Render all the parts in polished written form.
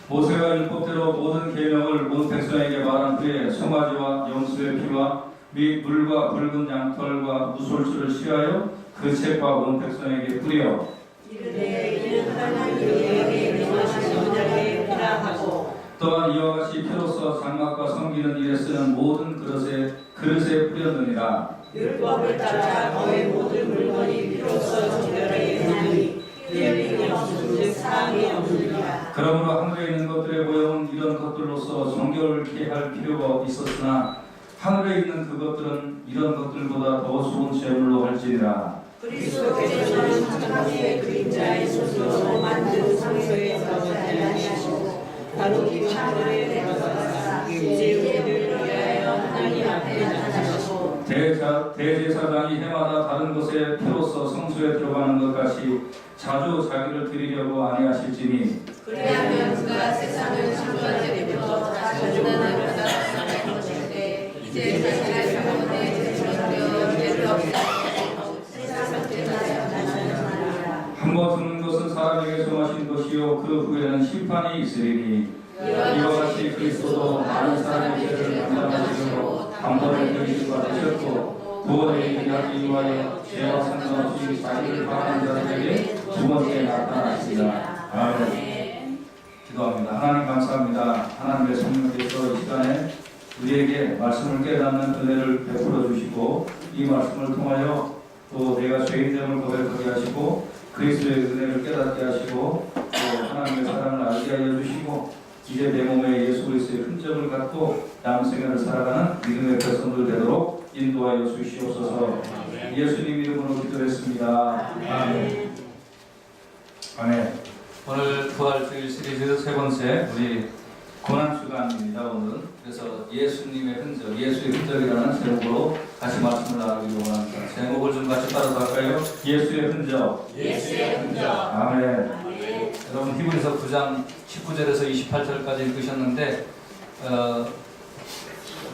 모세가 율법대로 모든 계명을 온 백성에게 말한 후에 송아지와 염소의 피와 및 물과 붉은 양털과 무솔수를 취하여 그 책과 온 백성에게 뿌려 이르되 이는 하나님의 명하신 자의 피라 하고 또한 이와 같이 피로써 장막과 섬기는 일에 쓰는 모든 그릇에 뿌렸느니라. 율법을 따라 너의 모든 물건이 피로써 정결하게 되나니 피 흘림이 없음즉 사함이 없느니라. 그러므로 하늘에 있는 것들의 모형은 이런 것들로서 정결케 할 필요가 있었으나 하늘에 있는 그것들은 이런 것들보다 더 좋은 제물로 할지니라. 그리스도께서는 천사의 그림자의 손으로 만든 상소에서 자리하시고 바로 하늘에 내려가사 이제 우리를 위하여 하나님 앞에 나타나시고 대제사장이 해마다 다른 곳에 피로써 성소에 들어가는 것 같이 자주 자기를 드리려고 아니하실지니 그리하면 그가 세상을 창조할 때부터 자주 나타나사 것인데 이제 자신의 병원에 제출되어 죄를 없애고 세상을 죄하여 나타나느니라. 한번 듣는 것은 사람에게 정하신 것이요 그 후에는 심판이 있으리니 이와 같이 그리스도도 많은 사람의 죄를 감당하시려고 단번에 그리스도가 되셨고 구원에 이르기 위하여 죄와 상관없이 자기를 바라는 자들에게 두 번째 나타나시리라. 아멘. 기도합니다. 하나님 감사합니다. 하나님의 성령께서 이 시간에 우리에게 말씀을 깨닫는 은혜를 베풀어 주시고 이 말씀을 통하여 또 내가 죄인됨을 고백하게 하시고 그리스도의 은혜를 깨닫게 하시고 또 하나님의 사랑을 알게 하여 주시고 이제 내 몸에 예수 그리스도의 흔적을 갖고 남은 생애를 살아가는 믿음의 백성들 되도록 인도하여 주시옵소서. 예수님 이름으로 기도했습니다. 아멘. 아멘. 오늘 부활주일 시리즈 세 번째 우리 고난주간입니다. 오늘은 그래서 예수님의 흔적, 예수의 흔적이라는 제목으로 같이 말씀을 나누기로 원합니다. 제목을 좀 같이 따라서 할까요? 예수의 흔적. 예수의 흔적. 아멘. 여러분 히브리서 9장 19절에서 28절까지 읽으셨는데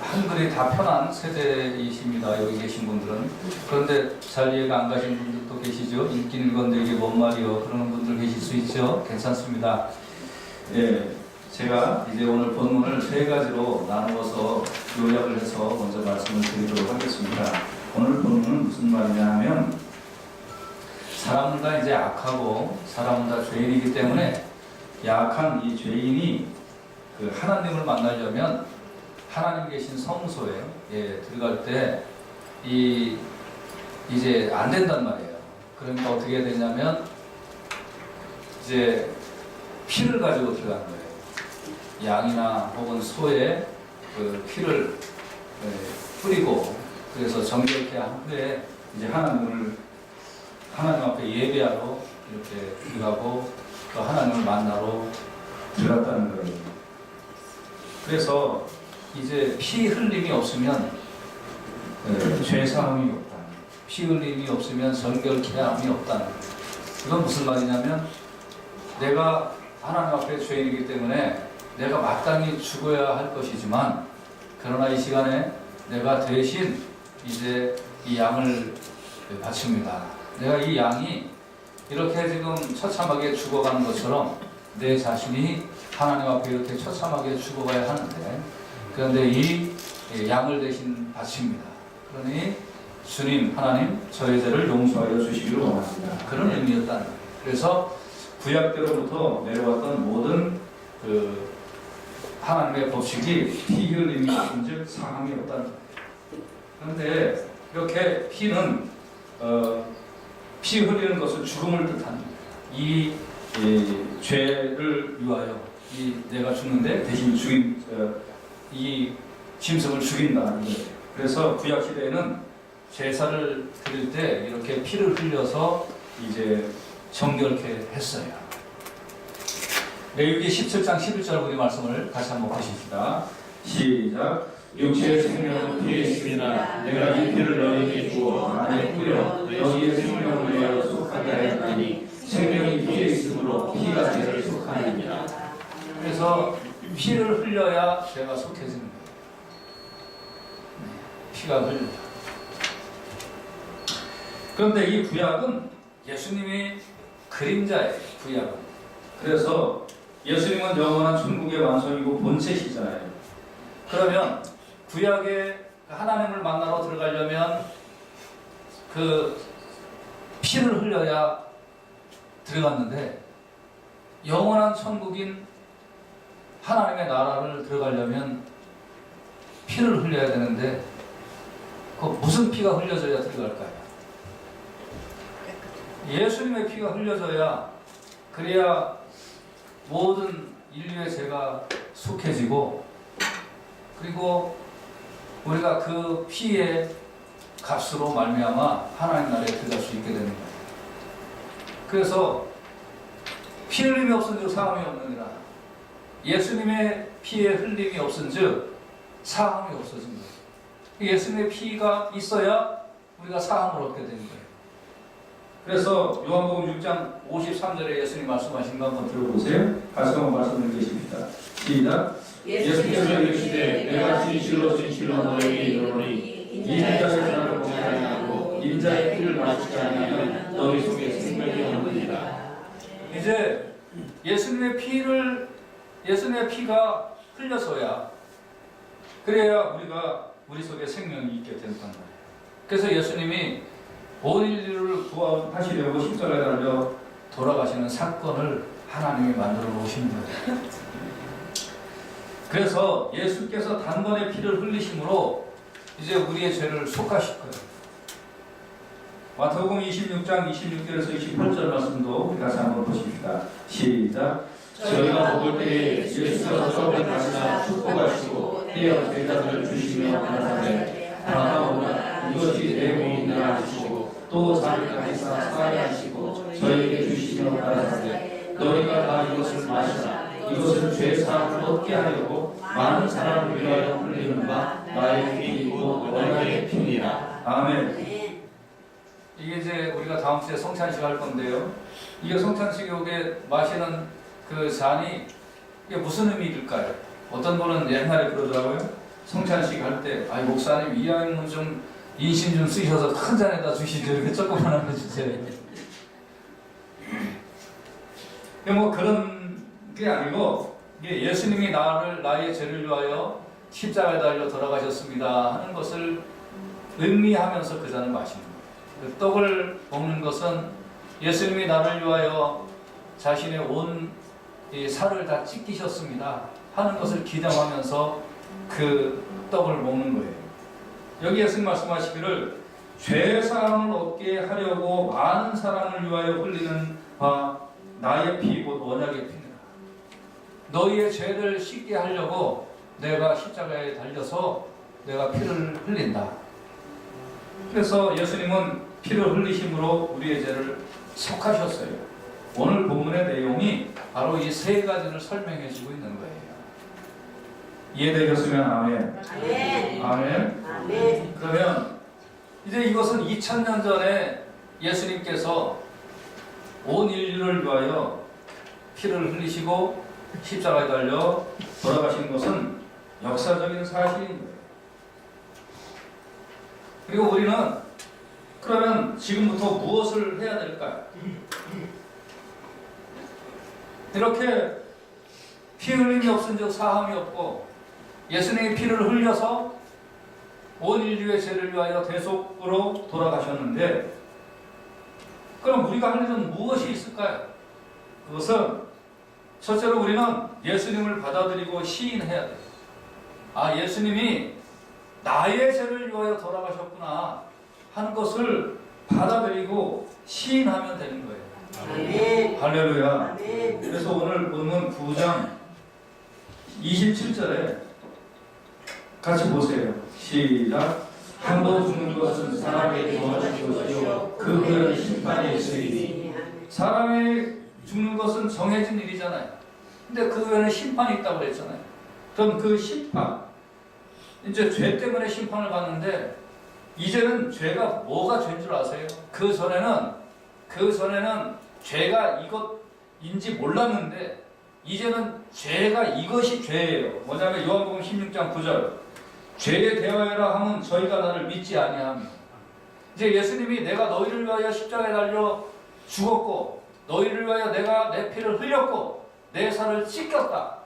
한글이 다 편한 세대이십니다. 여기 계신 분들은. 그런데 잘 이해가 안 가신 분들도 계시죠. 읽긴 읽었는데 이게 뭔 말이요 그러는 분들 계실 수 있죠. 괜찮습니다. 예, 제가 이제 오늘 본문을 세 가지로 나누어서 요약을 해서 먼저 말씀을 드리도록 하겠습니다. 오늘 본문은 무슨 말이냐 하면 사람은 다 이제 악하고 사람은 다 죄인이기 때문에 약한 이 죄인이 그 하나님을 만나려면 하나님 계신 성소에 들어갈 때 이제 안 된단 말이에요. 그러니까 어떻게 해야 되냐면 이제 피를 가지고 들어가는 거예요. 양이나 혹은 소의 그 피를 뿌리고 그래서 정결케 한 후에 이제 하나님 앞에 예배하러 이렇게 들어가고 또 하나님을 만나러 들어갔다는 거예요. 그래서 이제 피 흘림이 없으면 죄 사함이 없다. 피 흘림이 없으면 정결케 함이 없다. 이건 무슨 말이냐면 내가 하나님 앞에 죄인이기 때문에 내가 마땅히 죽어야 할 것이지만 그러나 이 시간에 내가 대신 이제 이 양을 바칩니다. 내가 이 양이 이렇게 지금 처참하게 죽어가는 것처럼 내 자신이 하나님 앞에 이렇게 처참하게 죽어가야 하는데 그런데 이 양을 대신 바칩니다. 그러니 주님 하나님 저의 죄를 용서하여 주시기를 원합니다. 그런 의미였다. 그래서 구약 때로부터 내려왔던 모든 그 하나님의 법칙이 피 흘림이 있은즉 사함이 없다. 그런데 이렇게 피는 피 흘리는 것은 죽음을 뜻합니다. 이 죄를 위하여 내가 죽는데 대신 이 짐승을 죽인다는 거예요. 그래서 구약 시대에는 제사를 드릴 때 이렇게 피를 흘려서 이제 정결케 했어요. 레위기 17장 11절 우리 말씀을 다시 한번 보십시다. 시작. 육체의 생명은 피에 있으나 내가 이 피를 너희에게 주어 안에 뿌려 너희의 생명을 위하여 속하게 하였나니 생명이 피에 있으므로 피가 죄를 속하느니라. 그래서 피를 흘려야 죄가 속해지는 거예요. 피가 흘려. 그런데 이 구약은 예수님이 그림자예요. 구약은. 그래서 예수님은 영원한 천국의 완성이고 본체시잖아요. 그러면 구약에 하나님을 만나러 들어가려면 그 피를 흘려야 들어갔는데, 영원한 천국인 하나님의 나라를 들어가려면 피를 흘려야 되는데, 그 무슨 피가 흘려져야 들어갈까요? 예수님의 피가 흘려져야, 그래야 모든 인류의 죄가 속해지고, 그리고 우리가 그 피의 값으로 말미암아 하나님 나라에 들어갈 수 있게 되는 거예요. 그래서 피 흘림이 없은즉 사함이 없느니라. 예수님의 피의 흘림이 없은즉 사함이 없어진 거예요. 예수님의 피가 있어야 우리가 사함을 얻게 되는 거예요. 그래서 요한복음 6장 53절에 예수님 말씀하신 거 한번 들어보세요. 다시 한번 말씀 읽으십니다. 시작. 예수께서 이르시되 내가 진실로 진실로 너에게 이르노니 인자의 나를 보지 아니하고 인자의 피를 마시지 아니하면 너희 속에 생명이 없느니라. 이제 예수님의 피가 흘려서야, 그래야 우리 속에 생명이 있게 된단 말이에요. 그래서 예수님이 온 인류를 구원하시려고 십자가에 달려 돌아가시는 사건을 하나님이 만들어 놓으신 거예요. 그래서 예수께서 단번에 피를 흘리심으로 이제 우리의 죄를 속하실 거예요. 마태복음 26장 26절에서 28절 말씀도 다시 한번 보십시다. 시작. 저희가 먹을 때에 예수께서 떡을 다시나 축복하시고 떼어 제자들을 주시며 가라사대 받아오라 이것이 내 몸이라 하시고 또 자기가 해서 사게 하시고 저희에게 주시며 가라사대 너희가 다 이것을 마시라. 이것은 죄 사함을 얻게 하려고 많은 사람을 위하여 흘리는 바 나의 피이고 너희의 피니라. 아멘. 이게 이제 우리가 다음 주에 성찬식 할 건데요. 이게 성찬식에 마시는 그 잔이 이게 무슨 의미일까요? 어떤 분은 옛날에 그러더라고요. 성찬식 할 때, 아이 목사님 이왕이면 좀 인심 좀 쓰셔서 큰 잔에다 주시죠. 이렇게 조그만 거 주세요. 뭐 그런 게 아니고, 이게 예수님이 나의 죄를 위하여 십자가에 달려 돌아가셨습니다 하는 것을 의미하면서 그 잔을 마시는 거예요. 그 떡을 먹는 것은 예수님이 나를 위하여 자신의 온 이 살을 다 찢기셨습니다 하는 것을 기념하면서 그 떡을 먹는 거예요. 여기 예수님 말씀하시기를 죄 사함을 얻게 하려고 많은 사람을 위하여 흘리는 바 나의 피 곧 언약의 피니라. 너희의 죄를 씻게 하려고 내가 십자가에 달려서 내가 피를 흘린다. 그래서 예수님은 피를 흘리심으로 우리의 죄를 속하셨어요. 오늘 본문의 내용이 바로 이 세 가지를 설명해 주고 있는 거예요. 이해되셨으면 아멘. 아멘. 아멘. 아멘. 그러면 이제 이것은 2000년 전에 예수님께서 온 인류를 위하여 피를 흘리시고 십자가에 달려 돌아가신 것은 역사적인 사실인 거예요. 그리고 우리는 그러면 지금부터 무엇을 해야 될까요? 이렇게 피 흘림이 없은즉 사함이 없고 예수님의 피를 흘려서 온 인류의 죄를 위하여 대속으로 돌아가셨는데, 그럼 우리가 할 일은 무엇이 있을까요? 그것은 첫째로 우리는 예수님을 받아들이고 시인해야 돼요. 아, 예수님이 나의 죄를 위하여 돌아가셨구나 하는 것을 받아들이고 시인하면 되는 거예요. 아멘. 할렐루야. 아멘. 그래서 오늘 본문 9장 27절에 같이 보세요. 시작. 한 번 죽는 것은 사람에게 정해진 것이요 그 후에는 심판이 있으리니. 사람이 죽는 것은 정해진 일이잖아요. 근데 그 후에는 심판이 있다고 그랬잖아요. 그럼 그 심판, 이제 죄 때문에 심판을 받는데, 이제는 죄가 뭐가 죄인 줄 아세요? 그 전에는 죄가 이것인지 몰랐는데 이제는 죄가 이것이 죄예요. 뭐냐면 요한복음 16장 9절 죄에 대하여라 하면 저희가 나를 믿지 아니하며. 이제 예수님이 내가 너희를 위하여 십자가에 달려 죽었고 너희를 위하여 내가 내 피를 흘렸고 내 살을 찢겼다.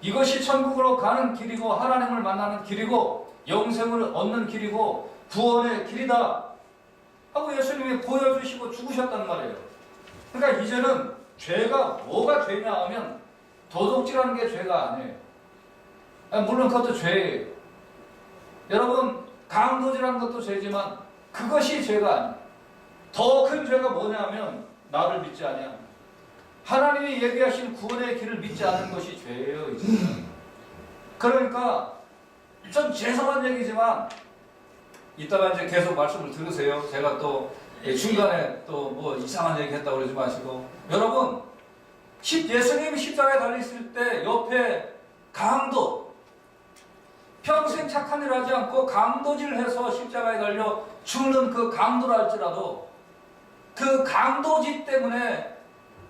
이것이 천국으로 가는 길이고 하나님을 만나는 길이고 영생을 얻는 길이고 구원의 길이다 하고 예수님이 보여주시고 죽으셨단 말이에요. 그러니까 이제는 죄가 뭐가 죄냐 하면 도둑질하는 게 죄가 아니에요. 물론 그것도 죄예요. 여러분, 강도질하는 것도 죄지만 그것이 죄가 아니에요. 더 큰 죄가 뭐냐면 나를 믿지 아니하는, 하나님이 얘기하신 구원의 길을 믿지 않는 것이 죄예요. 이제. 그러니까 좀 죄송한 얘기지만 이따가 이제 계속 말씀을 들으세요. 제가 또 중간에 또 뭐 이상한 얘기 했다고 그러지 마시고. 여러분, 예수님이 십자가에 달렸을 때 옆에 강도, 평생 착한 일 하지 않고 강도질해서 십자가에 달려 죽는 그 강도라 할지라도 그 강도질 때문에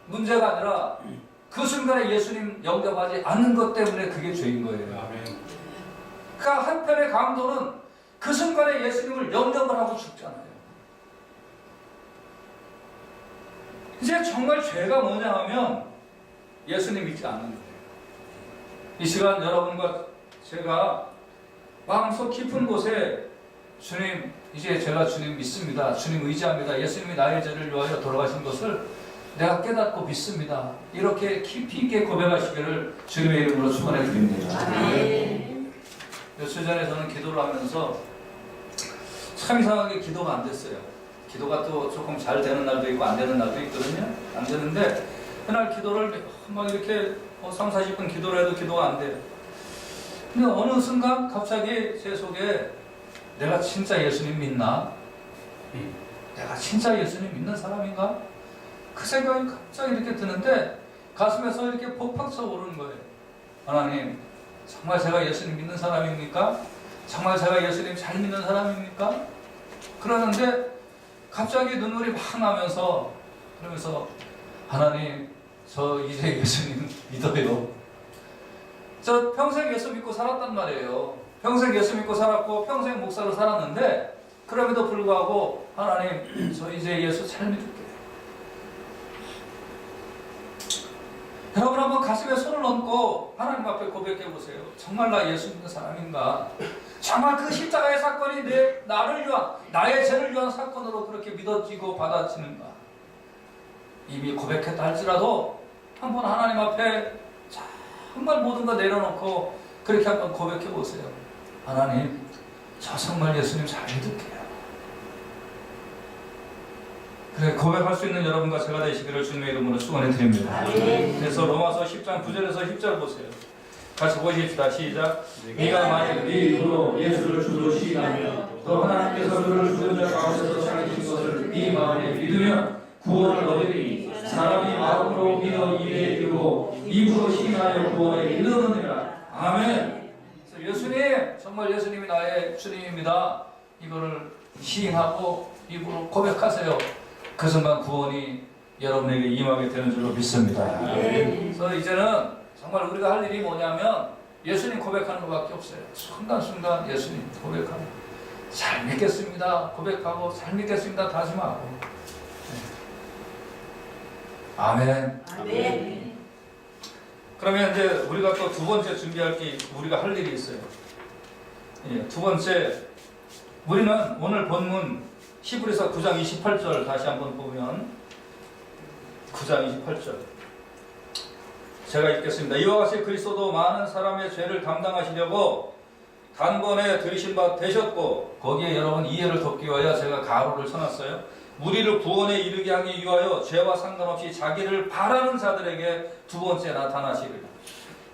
문제가 아니라 그 순간에 예수님 영접하지 않는 것 때문에 그게 죄인 거예요. 그러니까 한편의 강도는 그 순간에 예수님을 영접을 하고 죽잖아요. 이제 정말 죄가 뭐냐 하면 예수님 믿지 않는 거예요. 이 시간 여러분과 제가 마음속 깊은 곳에 주님, 이제 제가 주님 믿습니다. 주님 의지합니다. 예수님이 나의 죄를 위하여 돌아가신 것을 내가 깨닫고 믿습니다. 이렇게 깊이 있게 고백하시기를 주님의 이름으로 축원해 드립니다. 며칠 전에 저는 기도를 하면서 참 이상하게 기도가 안 됐어요. 기도가 또 조금 잘 되는 날도 있고 안 되는 날도 있거든요. 안 되는데 그날 기도를 막 이렇게 3, 40분 기도를 해도 기도가 안 돼요. 근데 어느 순간 갑자기 제 속에 내가 진짜 예수님 믿나? 내가 진짜 예수님 믿는 사람인가? 그 생각이 갑자기 이렇게 드는데 가슴에서 이렇게 폭팍 쳐오르는 거예요. 하나님, 정말 제가 예수님 믿는 사람입니까? 정말 제가 예수님 잘 믿는 사람입니까? 그러는데 갑자기 눈물이 막 나면서 그러면서 하나님, 저 이제 예수님 믿어요. 저 평생 예수 믿고 살았단 말이에요. 평생 예수 믿고 살았고 평생 목사로 살았는데 그럼에도 불구하고 하나님, 저 이제 예수 잘 믿을게요. 여러분 한번 가슴에 손을 얹고 하나님 앞에 고백해 보세요. 정말 나 예수 믿는 사람인가? 정말 그 십자가의 사건이 나를 위한, 나의 죄를 위한 사건으로 그렇게 믿어지고 받아지는가? 이미 고백했다 할지라도 한번 하나님 앞에 정말 모든 거 내려놓고 그렇게 한번 고백해 보세요. 하나님, 저 정말 예수님 잘 믿을게요. 그래, 고백할 수 있는 여러분과 제가 되시기를 주님의 이름으로 축원해 드립니다. 그래서 로마서 10장 9절에서 10절 보세요. 같이 보십시다. 시작. 네가 만약 네 입으로 예수를 주로 시인하며 또 하나님께서 그를 죽은 자 가운데서 살리신 것을 네 마음에 믿으면 구원을 얻으리니 사람이 마음으로 믿어 입에 이르고 입으로 시인하여 구원에 이르느니라. 아멘. 예수님, 정말 예수님이 나의 주님입니다. 이거를 시인하고 입으로 고백하세요. 그 순간 구원이 여러분에게 임하게 되는 줄로 믿습니다. 그래서 이제는 정말 우리가 할 일이 뭐냐면 예수님 고백하는 것밖에 없어요. 순간순간 예수님 고백하고 잘 믿겠습니다. 고백하고 잘 믿겠습니다. 다짐하고. 아멘. 아멘. 그러면 이제 우리가 또 두 번째 준비할 게 우리가 할 일이 있어요. 두 번째, 우리는 오늘 본문 히브리서 9장 28절 다시 한번 보면 9장 28절 제가 읽겠습니다. 이와 같이 그리스도도 많은 사람의 죄를 담당하시려고 단번에 들이신 바 되셨고, 거기에 여러분 이해를 돕기 위하여 제가 가로를 쳐놨어요. 우리를 구원에 이르게 하기 위하여 죄와 상관없이 자기를 바라는 자들에게 두 번째 나타나시리라.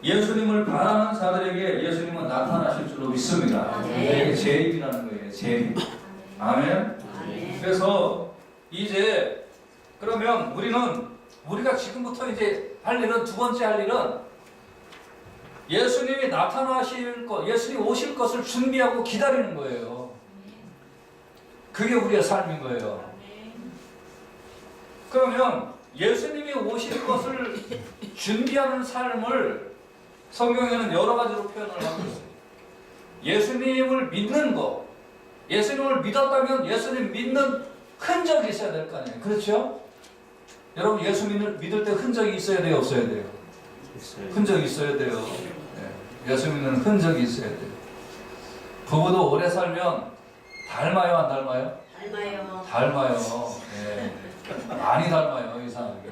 예수님을 바라는 자들에게 예수님은 나타나실 줄로 믿습니다. 이게 재림이라는 거예요. 재림. 아멘. 그래서 이제 그러면 우리가 지금부터 이제 할 일은, 두 번째 할 일은 예수님이 나타나실 것, 예수님 오실 것을 준비하고 기다리는 거예요. 그게 우리의 삶인 거예요. 그러면 예수님이 오실 것을 준비하는 삶을 성경에는 여러 가지로 표현을 하고 있어요. 예수님을 믿는 것, 예수님을 믿었다면 예수님 믿는 흔적이 있어야 될 거 아니에요. 그렇죠? 여러분 예수 믿을 때 흔적이 있어야 돼요, 없어야 돼요? 흔적이 있어야 돼요. 예수 믿는 흔적이 있어야 돼요. 부부도 오래 살면 닮아요, 안 닮아요? 닮아요. 닮아요. 많이 닮아요, 이상하게.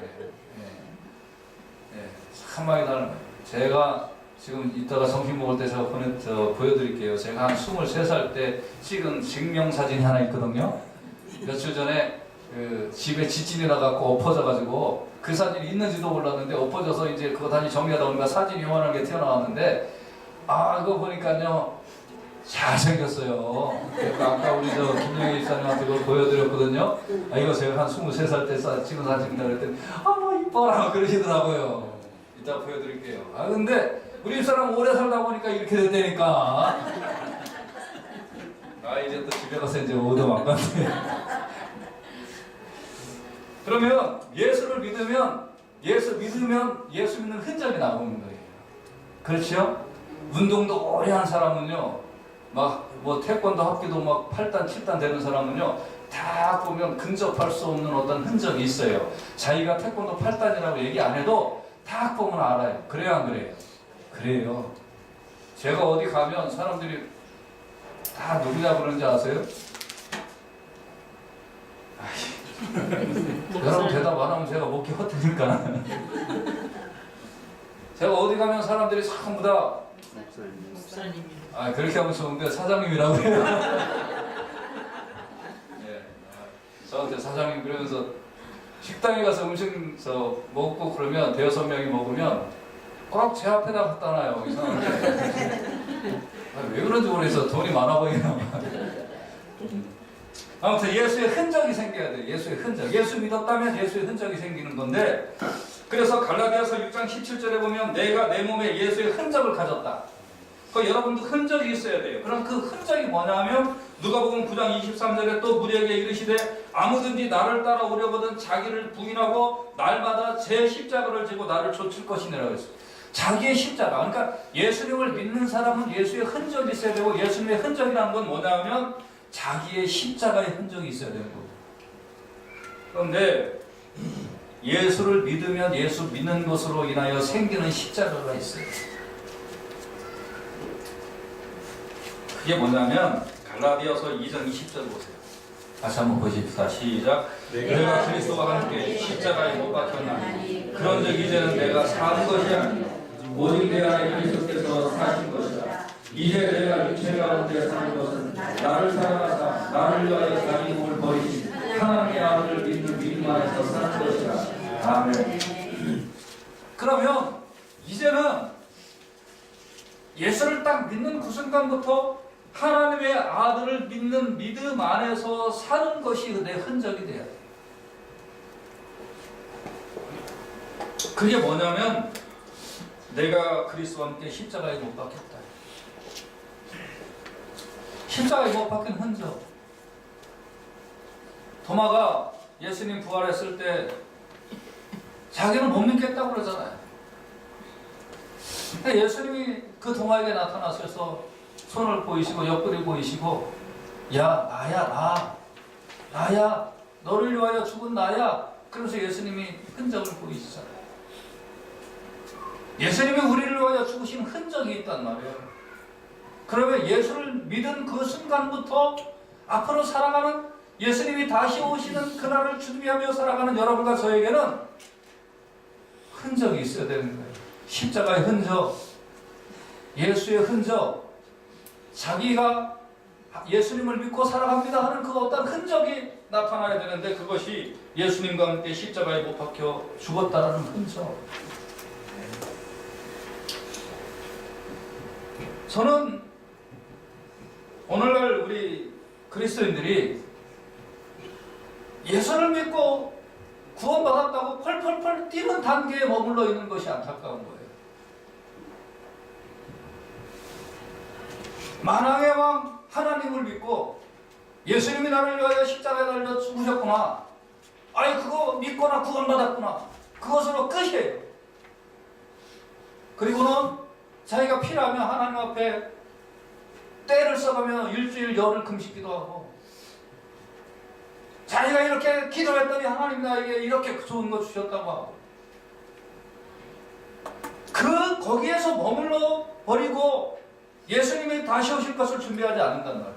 참 많이 닮아요. 제가 지금 이따가 점심 먹을 때 제가 보여드릴게요. 제가 한 23살 때 찍은 증명사진이 하나 있거든요. 며칠 전에 그 집에 지진이 나갖고 엎어져가지고 그 사진이 있는지도 몰랐는데 엎어져서 이제 그거 다시 정리하다 보니까 사진이 요만하게 튀어나왔는데 이거 보니까요 잘생겼어요. 아까 우리 김영희 집사님한테 그걸 보여드렸거든요. 이거 제가 한 23살 때 찍은 사진이다 그랬더니 이뻐라 그러시더라고요. 이따 보여드릴게요. 근데 우리 집사람 오래 살다 보니까 이렇게 됐다니까. 이제 또 집에 가서 이제 오도 안 갔네. 그러면 예수를 믿으면 예수 믿는 흔적이 나오는 거예요. 그렇죠? 운동도 오래 한 사람은요, 뭐 태권도 합기도 8단 7단 되는 사람은요, 다 보면 근접할 수 없는 어떤 흔적이 있어요. 자기가 태권도 8단이라고 얘기 안 해도 딱 보면 알아요. 그래요, 안 그래요? 그래요. 제가 어디 가면 사람들이 다 누구냐 그러는지 아세요? 여러분 대답 안 하면 제가 먹기 헛되니까. 제가 어디 가면 사람들이 전부 다 목사님. 그렇게 하면 좋은데 사장님이라고 해요. 저한테 사장님 그러면서 식당에 가서 음식 먹고 그러면 대여섯 명이 먹으면 꼭 제 앞에다 갖다 놔요. 이상하게. 왜 그런지 모르겠어. 돈이 많아 보이나. 아무튼 예수의 흔적이 생겨야 돼요. 예수의 흔적. 예수 믿었다면 예수의 흔적이 생기는 건데, 그래서 갈라디아서 6장 17절에 보면 내가 내 몸에 예수의 흔적을 가졌다. 여러분도 흔적이 있어야 돼요. 그럼 그 흔적이 뭐냐면 누가복음 9장 23절에 또 무리에게 이르시되 아무든지 나를 따라오려거든 자기를 부인하고 날마다 제 십자가를 지고 나를 좇을 것이니라 그랬어요. 자기의 십자가. 그러니까 예수님을 믿는 사람은 예수의 흔적이 있어야 되고, 예수님의 흔적이라는 건 뭐냐면 자기의 십자가의 흔적이 있어야 되는 거예요. 그런데 예수를 믿으면 예수 믿는 것으로 인하여 생기는 십자가가 있어요. 그게 뭐냐면 갈라디아서 2장 20절 보세요. 다시 한번 보십시다. 시작. 내가 그리스도와 함께 십자가에 못 박혔나니 그런즉 이제는 내가 사는 것이 아니요 오직 내 안에 그리스도께서 사신 것이라. 이제 내가 육체 가운데 사는 것은 나를 사랑하사 나를 위하여 자기 몸을 버리신 하나님의 아들을 믿는 믿음 안에서 사는 것이라. 아멘. 그러면 이제는 예수를 딱 믿는 그 순간부터 하나님의 아들을 믿는 믿음 안에서 사는 것이 내 흔적이 돼야 돼요. 그게 뭐냐면 내가 그리스도와 함께 십자가에 못 박혔다. 십자가에 못 박힌 흔적. 도마가 예수님 부활했을 때 자기는 못 믿겠다고 그러잖아요. 근데 예수님이 그 도마에게 나타나셔서 손을 보이시고 옆구리 보이시고 야 나야 너를 위하여 죽은 나야. 그래서 예수님이 흔적을 보이시잖아요. 예수님이 우리를 위하여 죽으신 흔적이 있단 말이에요. 그러면 예수를 믿은 그 순간부터 앞으로 살아가는, 예수님이 다시 오시는 그날을 준비하며 살아가는 여러분과 저에게는 흔적이 있어야 되는 거예요. 십자가의 흔적, 예수의 흔적, 자기가 예수님을 믿고 살아갑니다 하는 그 어떤 흔적이 나타나야 되는데, 그것이 예수님과 함께 십자가에 못 박혀 죽었다라는 흔적. 저는 오늘날 우리 그리스도인들이 예수를 믿고 구원받았다고 펄펄펄 뛰는 단계에 머물러 있는 것이 안타까운 거예요. 만왕의 왕 하나님을 믿고 예수님이 나를 위하여 십자가에 달려 죽으셨구나, 그거 믿거나 구원받았구나, 그것으로 끝이에요. 그리고는 자기가 필요하면 하나님 앞에 때를 써가며 일주일 열흘 금식기도 하고, 자기가 이렇게 기도했더니 하나님 나에게 이렇게 좋은 거 주셨다고 하고 거기에서 머물러 버리고 예수님이 다시 오실 것을 준비하지 않는단 말이에요.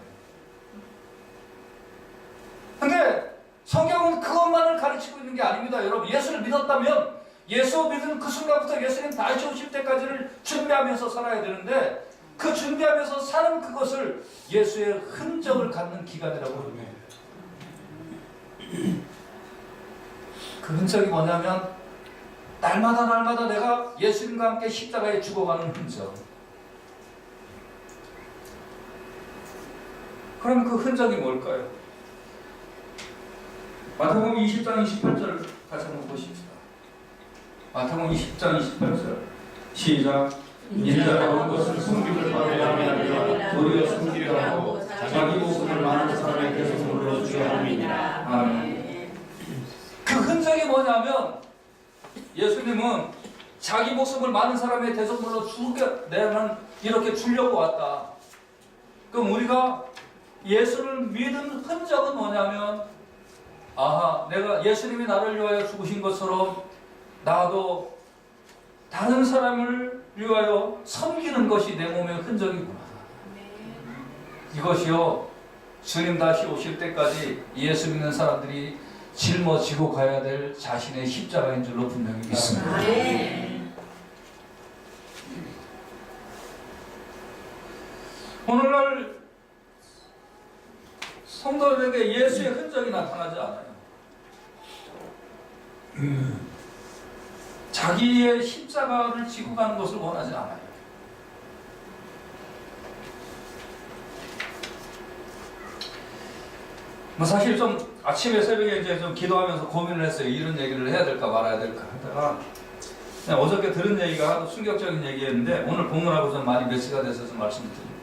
근데 성경은 그것만을 가르치고 있는 게 아닙니다. 여러분, 예수를 믿었다면 예수 믿은 그 순간부터 예수님 다시 오실 때까지를 준비하면서 살아야 되는데 그 준비하면서 사는 그것을 예수의 흔적을 갖는 기간이라고 합니다. 그 흔적이 뭐냐면 날마다 내가 예수님과 함께 십자가에 죽어가는 흔적. 그럼 그 흔적이 뭘까요? 마태복음 20장 28절 같이 한번 보십시다. 마태복음 20장 28절 시작. 인자가 온 것을 숨기를 받으려 하며 도리어 숨기려 하고 자기 목숨을 많은 사람의 대속물로 주려 함이니라. 아멘. 그 흔적이 뭐냐면 예수님은 자기 목숨을 많은 사람의 대속물로 내는 이렇게 주려고 왔다. 그럼 우리가 예수를 믿은 흔적은 뭐냐면 아하, 내가 예수님이 나를 위하여 죽으신 것처럼 나도 다른 사람을 위하여 섬기는 것이 내 몸의 흔적이구나. 이것이요, 주님 다시 오실 때까지 예수 믿는 사람들이 짊어지고 가야 될 자신의 십자가인 줄로 분명히 믿습니다. 오늘날 성도들에게 예수의 흔적이 나타나지 않아요. 자기의 십자가를 지고 가는 것을 원하지 않아요. 사실 좀 아침에 새벽에 이제 좀 기도하면서 고민을 했어요. 이런 얘기를 해야 될까 말아야 될까 하다가 그냥 어저께 들은 얘기가 아주 충격적인 얘기였는데 오늘 본문하고 좀 많이 매치가 돼서 좀 말씀을 드립니다.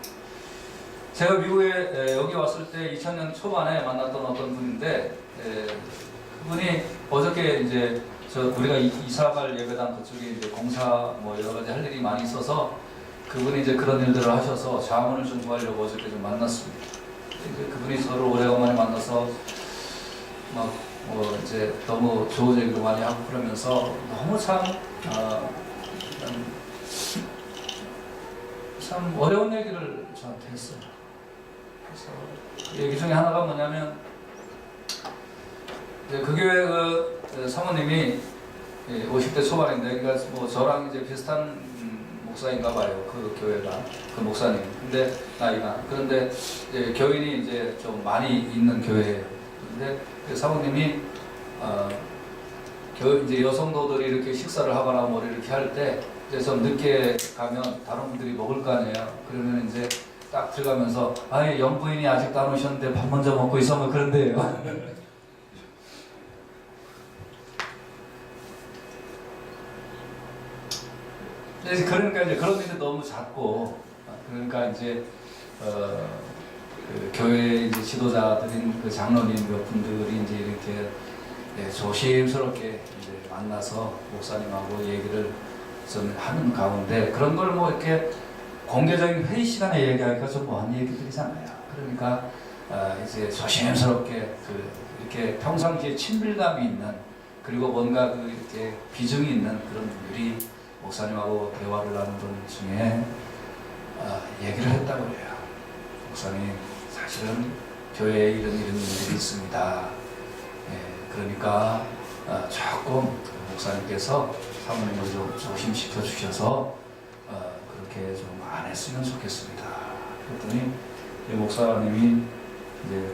제가 미국에 여기 왔을 때 2000년 초반에 만났던 어떤 분인데 그분이 어저께 이제 우리가 이사갈 예배당 그쪽에 이제 공사 뭐 여러 가지 할 일이 많이 있어서 그분이 이제 그런 일들을 하셔서 자문을 좀 구하려고 어저께 좀 만났습니다. 이제 그분이 서로 오래간만에 만나서 막 뭐 이제 너무 좋은 얘기도 많이 하고 그러면서 너무 참 어려운 얘기를 저한테 했어요. 그래서 그 얘기 중에 하나가 뭐냐면 이제 그 교회 그 사모님이 50대 초반인데 그러니까 뭐 저랑 이제 비슷한 목사인가 봐요. 그 교회가 그 목사님. 근데 나이가 그런데 이제 교인이 이제 좀 많이 있는 교회예요. 근데 그 사모님이 이제 여성도들이 이렇게 식사를 하거나 뭐 이렇게 할 때 이제 좀 늦게 가면 다른 분들이 먹을 거 아니에요. 그러면 이제 딱 들어가면서 아예 영부인이 아직도 안 오셨는데 밥 먼저 먹고 있어 뭐 그런데요. 그러니까 이제 그런 일이 너무 작고 그러니까 이제 그 교회 이제 지도자들인 그 장로님 몇 분들이 이제 이렇게 조심스럽게 이제 만나서 목사님하고 얘기를 좀 하는 가운데 그런 걸 뭐 이렇게 공개적인 회의 시간에 얘기하기가 좀 뭐한 얘기들이잖아요. 그러니까 이제 조심스럽게 이렇게 평상시에 친밀감이 있는 그리고 뭔가 이렇게 비중이 있는 그런 분들이 목사님하고 대화를 나누는 중에 얘기를 했다고 해요. 목사님, 사실은 교회에 이런 일들이 있습니다. 그러니까 조금 목사님께서 사모님을 좀 조심시켜 주셔서 그렇게 좀 안 했으면 좋겠습니다. 그랬더니 목사님이 이제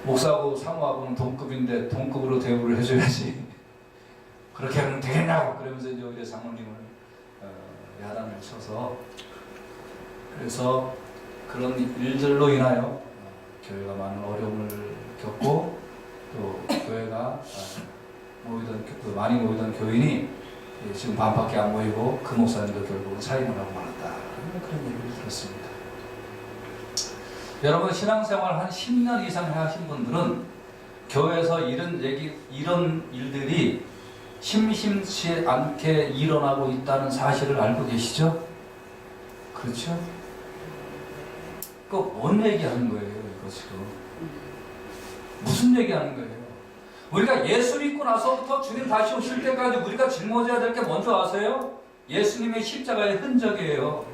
목사하고 사모하고는 동급인데 동급으로 대우를 해줘야지 그렇게 하면 되겠냐고 그러면서 이제 오히려 장로님을 야단을 쳐서 그래서 그런 일들로 인하여 교회가 많은 어려움을 겪고 또 교회가 많이 모이던 교인이 지금 반밖에 안 모이고 그 목사님도 결국은 사임을 하고 말았다. 그런 얘기를 들었습니다. 여러분 신앙생활 한 10년 이상 하신 분들은 교회에서 이런 일들이 심심치 않게 일어나고 있다는 사실을 알고 계시죠? 그렇죠? 꼭 뭔 얘기하는 거예요, 이거 지금? 무슨 얘기하는 거예요? 우리가 예수 믿고 나서부터 주님 다시 오실 때까지 우리가 짊어져야 될 게 뭔지 아세요? 예수님의 십자가의 흔적이에요.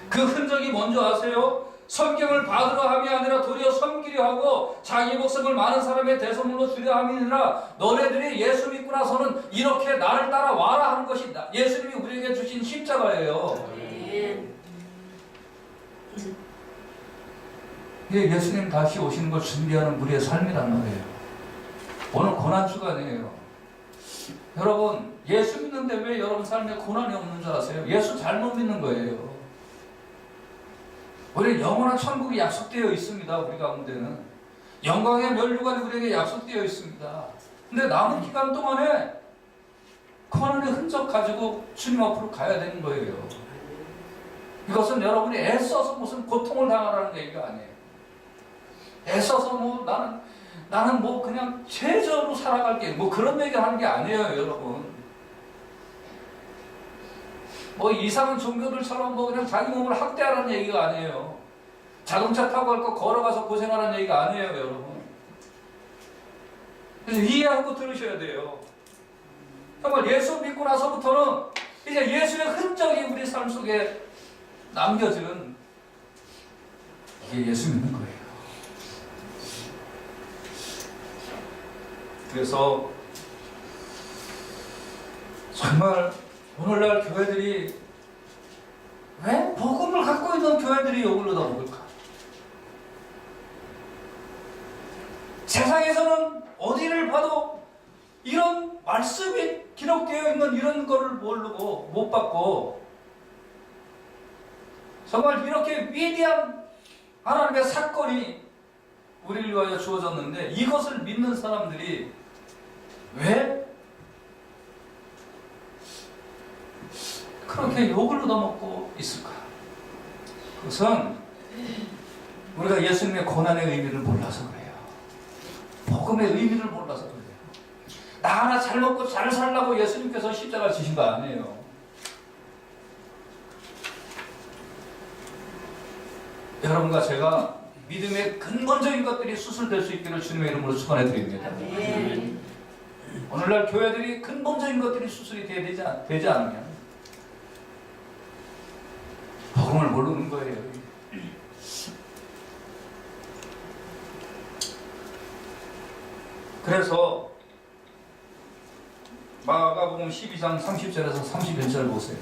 그 흔적이 뭔지 아세요? 성경을 받으려 함이 아니라 도리어 섬기려 하고 자기 목숨을 많은 사람의 대성물로 주려 함이 아니라 너네들이 예수 믿고 나서는 이렇게 나를 따라와라 하는 것이 예수님이 우리에게 주신 십자가예요. 이게 예수님 다시 오시는 걸 준비하는 우리의 삶이란 말이에요. 오늘 고난주간이에요. 여러분 예수 믿는데 왜 여러분 삶에 고난이 없는 줄 아세요? 예수 잘못 믿는 거예요. 우리는 영원한 천국이 약속되어 있습니다. 우리 가운데는 영광의 면류관이 우리에게 약속되어 있습니다. 근데 남은 기간 동안에 고난의 흔적 가지고 주님 앞으로 가야 되는 거예요. 이것은 여러분이 애써서 무슨 고통을 당하라는 얘기가 아니에요. 애써서 뭐 나는 뭐 그냥 최저로 살아갈게 뭐 그런 얘기를 하는 게 아니에요, 여러분. 뭐 이상한 종교들처럼 뭐 그냥 자기 몸을 학대하라는 얘기가 아니에요. 자동차 타고 갈 거 걸어가서 고생하라는 얘기가 아니에요, 여러분. 그래서 이해하고 들으셔야 돼요. 정말 예수 믿고 나서부터는 이제 예수의 흔적이 우리 삶 속에 남겨지는 이게 예수 믿는 거예요. 그래서 정말 오늘날 교회들이 왜 복음을 갖고 있는 교회들이 욕을 얻어먹을까? 세상에서는 어디를 봐도 이런 말씀이 기록되어 있는 이런 거를 모르고 못 받고 정말 이렇게 위대한 하나님의 사건이 우리를 위하여 주어졌는데 이것을 믿는 사람들이 왜 그렇게 욕을 얻어먹고 있을까? 그것은 우리가 예수님의 고난의 의미를 몰라서 그래요. 복음의 의미를 몰라서 그래요. 나 하나 잘 먹고 잘 살라고 예수님께서 십자가를 지신 거 아니에요. 여러분과 제가 믿음의 근본적인 것들이 수술될 수 있기를 주님의 이름으로 축원해 드립니다. 오늘날 교회들이 근본적인 것들이 수술이 되지 않으면 복음을 모르는 거예요. 그래서 마가복음 12장 30절에서 31절 보세요.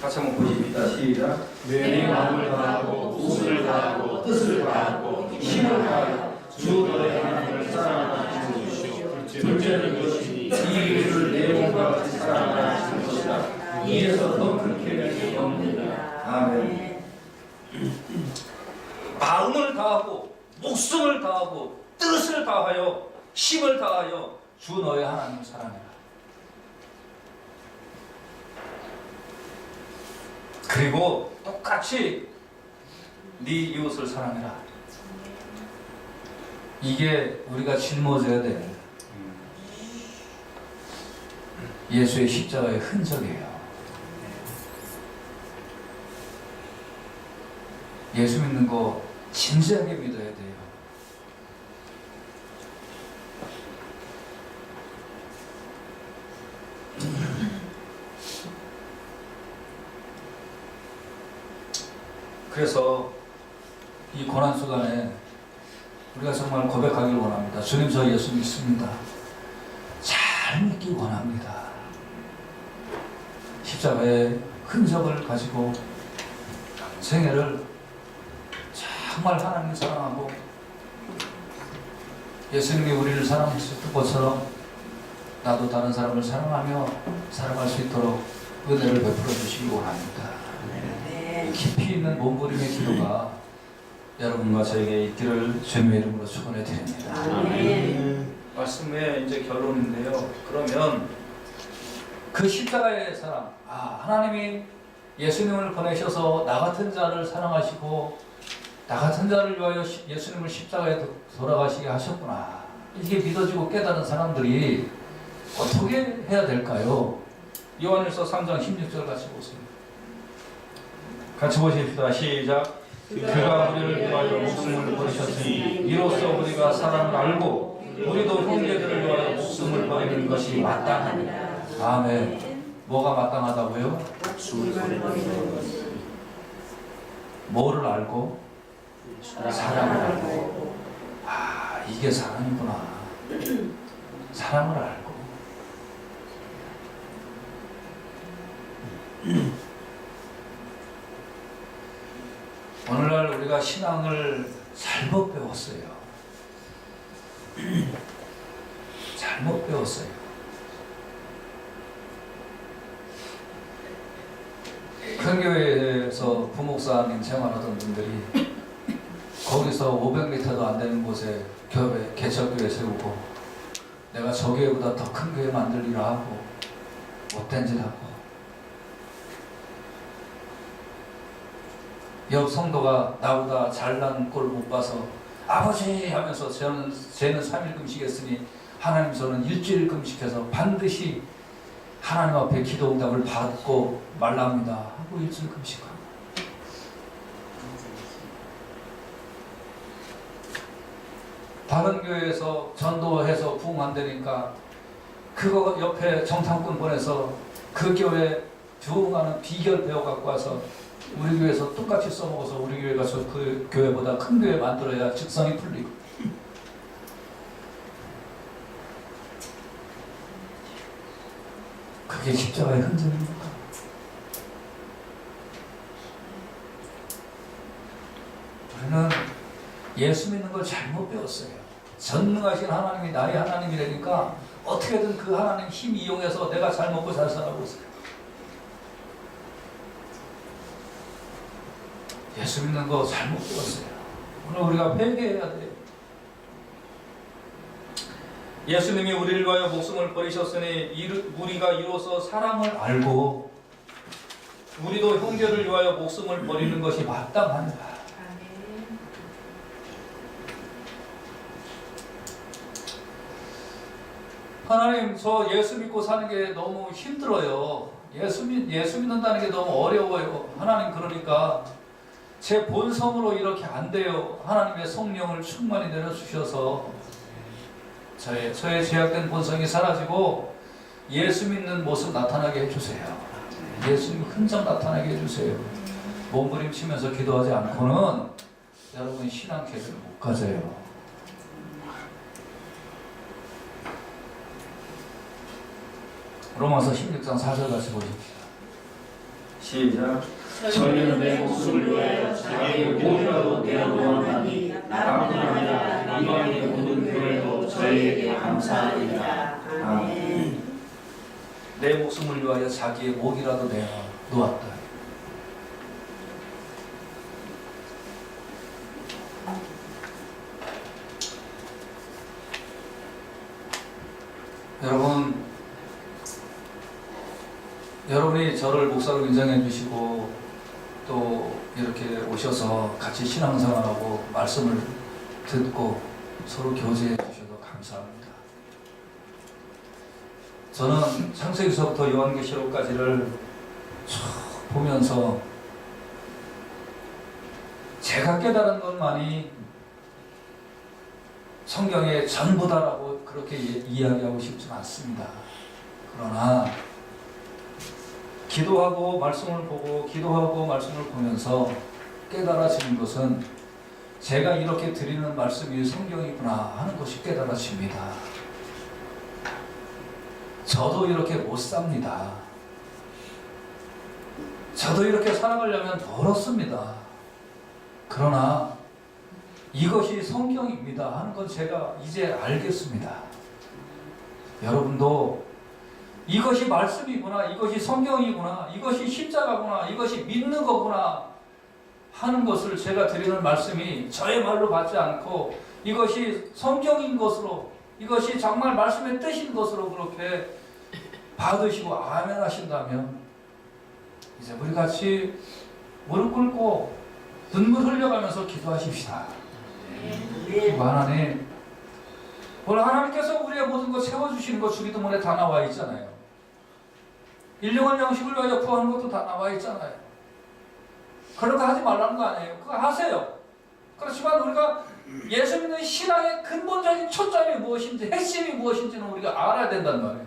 같이 한번 보십니다. 시작. 내 마음을 다하고 웃음을 다하고 뜻을 다하고 힘을 다하여 주 너의 하나님을 사랑하는 것이요 둘째는 것이니 이 일을 내 몸과 같이 사랑하는 것이다. 이에서 더 큰 계명이 없느니라. 아멘. 마음을 다하고 목숨을 다하고 뜻을 다하여 힘을 다하여 주 너의 하나님을 사랑해라. 그리고 똑같이 네 이웃을 사랑해라. 이게 우리가 짊어져야 될 예수의 십자가의 흔적이에요. 예수 믿는 거 진지하게 믿어야 돼요. 그래서 이 고난수간에 우리가 정말 고백하길 원합니다. 주님, 저 예수 믿습니다. 잘 믿기 원합니다. 십자가의 흔적을 가지고 생애를 정말 하나님을 사랑하고 예수님이 우리를 사랑하셨던 것처럼 나도 다른 사람을 사랑하며 살아갈 수 있도록 은혜를 베풀어 주시기 원합니다. 깊이 있는 몸부림의 기도가 여러분과 저에게 있기를 주님의 이름으로 축원해 드립니다. 말씀의 이제 결론인데요. 그러면 그 십자가의 사랑, 하나님이 예수님을 보내셔서 나 같은 자를 사랑하시고 나 같은 자를 위하여 예수님을 십자가에 돌아가시게 하셨구나. 이게 믿어지고 깨달은 사람들이 어떻게 해야 될까요? 요한일서 3장 16절 같이 보세요. 같이 보십시다. 시작. 그가 우리를 위하여 목숨을 버리셨으니 이로써 우리가 사랑을 알고 우리도 형제들을 위하여 목숨을 버리는 것이 마땅하니라. 아멘. 뭐가 마땅하다고요? 목숨을 버리는 것이 뭐를 알고? 사랑을 알고. 아, 이게 사랑이구나. 사랑을 알고. 오늘날 우리가 신앙을 잘못 배웠어요. 잘못 배웠어요. 큰 교회에서 부목사님 생활하던 분들이 거기서 500m도 안 되는 곳에 교회, 개척교회 세우고 내가 저 교회보다 더 큰 교회 만들리라 하고 못된 짓 하고 옆 성도가 나보다 잘난 꼴 못 봐서 아버지 하면서 쟤는 3일 금식했으니 하나님 저는 일주일 금식해서 반드시 하나님 앞에 기도 응답을 받고 말랍니다 하고 일주일 금식하고 다른 교회에서 전도해서 부흥한다니까 그거 옆에 정탐꾼 보내서 그 교회 부흥하는 비결 배워 갖고 와서 우리 교회에서 똑같이 써먹어서 우리 교회가 저 그 교회보다 큰 교회 만들어야 직성이 풀리고 그게 십자가의 흔적입니다. 우리는 예수 믿는 걸 잘못 배웠어요. 전능하신 하나님이 나의 하나님이라니까 어떻게든 그 하나님 힘 이용해서 내가 잘 먹고 잘 살아보고 있어요. 예수 믿는 거 잘못 배웠어요. 오늘 우리가 회개해야 돼요. 예수님이 우리를 위하여 목숨을 버리셨으니 우리가 이로써 사랑을 알고 우리도 형제를 위하여 목숨을 버리는 것이 마땅하니라. 하나님, 저 예수 믿고 사는 게 너무 힘들어요. 예수 믿는다는 게 너무 어려워요. 하나님, 그러니까 제 본성으로 이렇게 안 돼요. 하나님의 성령을 충만히 내려주셔서 저의 죄악된 본성이 사라지고 예수 믿는 모습 나타나게 해주세요. 예수님 흔적 나타나게 해주세요. 몸부림치면서 기도하지 않고는 여러분 신앙 계획을 못 가져요. 로마서 16장 4절 같이 보십시오. 시작. 저희는 내 목숨을 위하여 자기의 몸이라도 내어놓았나니 나뿐 아니라 이방인의 모든 교회도 저희에게 감사하리라. 아멘. 내 목숨을 위하여 자기의 목이라도 내어 놓았다. 여러분이 저를 목사로 인정해 주시고 또 이렇게 오셔서 같이 신앙생활하고 말씀을 듣고 서로 교제해 주셔서 감사합니다. 저는 창세기서부터 요한계시록까지를 쭉 보면서 제가 깨달은 것만이 성경의 전부다라고 그렇게 이야기하고 싶지 않습니다. 그러나 기도하고 말씀을 보고 기도하고 말씀을 보면서 깨달아지는 것은 제가 이렇게 드리는 말씀이 성경이구나 하는 것이 깨달아집니다. 저도 이렇게 못 삽니다. 저도 이렇게 살아가려면 멀었습니다. 그러나 이것이 성경입니다 하는 건 제가 이제 알겠습니다. 여러분도 이것이 말씀이구나, 이것이 성경이구나, 이것이 십자가구나, 이것이 믿는 거구나 하는 것을 제가 드리는 말씀이 저의 말로 받지 않고 이것이 성경인 것으로, 이것이 정말 말씀의 뜻인 것으로 그렇게 받으시고 아멘 하신다면 이제 우리 같이 무릎 꿇고 눈물 흘려가면서 기도하십시다. 하나님, 오늘 하나님께서 우리의 모든 것 채워주시는 것 주기도문에 다 나와 있잖아요. 일용할 양식을 위하여 구하는 것도 다 나와 있잖아요. 그런 거 하지 말라는 거 아니에요. 그거 하세요. 그렇지만 우리가 예수 믿는 신앙의 근본적인 초점이 무엇인지, 핵심이 무엇인지는 우리가 알아야 된단 말이에요.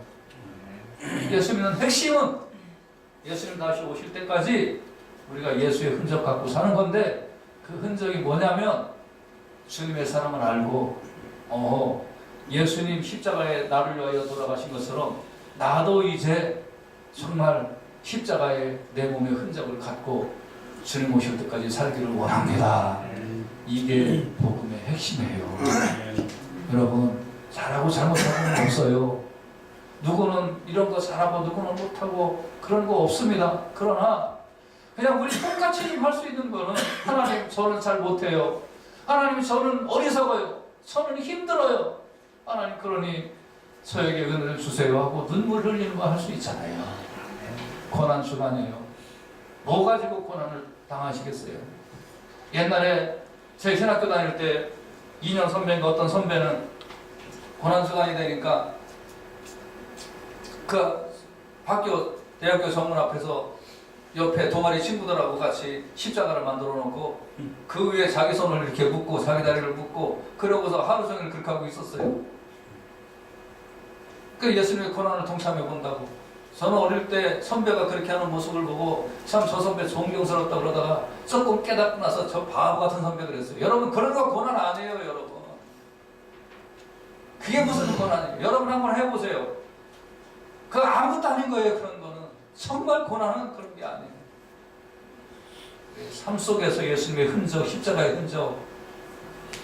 예수 믿는 핵심은 예수님 다시 오실 때까지 우리가 예수의 흔적 갖고 사는 건데, 그 흔적이 뭐냐면 주님의 사랑을 알고 예수님 십자가에 나를 위하여 돌아가신 것처럼 나도 이제 정말 십자가에 내 몸의 흔적을 갖고 주님 오실 때까지 살기를 원합니다. 이게 복음의 핵심이에요. 여러분, 잘하고 잘못하는 건 없어요. 누구는 이런 거 잘하고 누구는 못하고 그런 거 없습니다. 그러나 그냥 우리 똑같이 할 수 있는 거는, 하나님 저는 잘 못해요. 하나님 저는 어리석어요. 저는 힘들어요. 하나님 그러니 저에게 은혜를 주세요 하고 눈물 흘리는 거 할 수 있잖아요. 고난 주간이에요. 뭐 가지고 고난을 당하시겠어요? 옛날에 제 신학교 다닐 때 2년 선배인가 어떤 선배는 고난 주간이 되니까 그 학교 대학교 정문 앞에서 옆에 동아리 친구들하고 같이 십자가를 만들어 놓고 그 위에 자기 손을 이렇게 묶고 자기 다리를 묶고 그러고서 하루 종일 그렇게 하고 있었어요. 그 예수님의 고난을 동참해 본다고. 저는 어릴 때 선배가 그렇게 하는 모습을 보고 참 저 선배 존경스럽다 그러다가 조금 깨닫고 나서 저 바보 같은 선배 그랬어요. 여러분, 그런 거 고난 아니에요. 여러분, 그게 무슨 고난이에요? 여러분 한번 해보세요. 그거 아무것도 아닌 거예요. 그런 거는 정말 고난은 그런 게 아니에요. 삶 속에서 예수님의 흔적, 십자가의 흔적,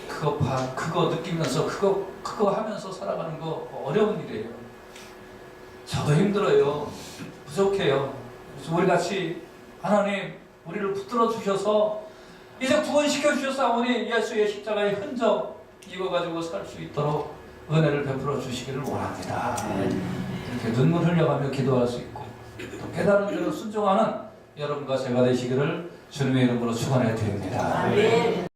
그거 느끼면서 그거 하면서 살아가는 거 어려운 일이에요. 저도 힘들어요. 부족해요. 그래서 우리 같이 하나님 우리를 붙들어 주셔서 이제 구원시켜 주셨사오니 예수의 십자가의 흔적 이거 가지고 살 수 있도록 은혜를 베풀어 주시기를 원합니다. 이렇게 눈물 흘려가며 기도할 수 있고 또 깨달은 대로 순종하는 여러분과 제가 되시기를 주님의 이름으로 축원해 드립니다.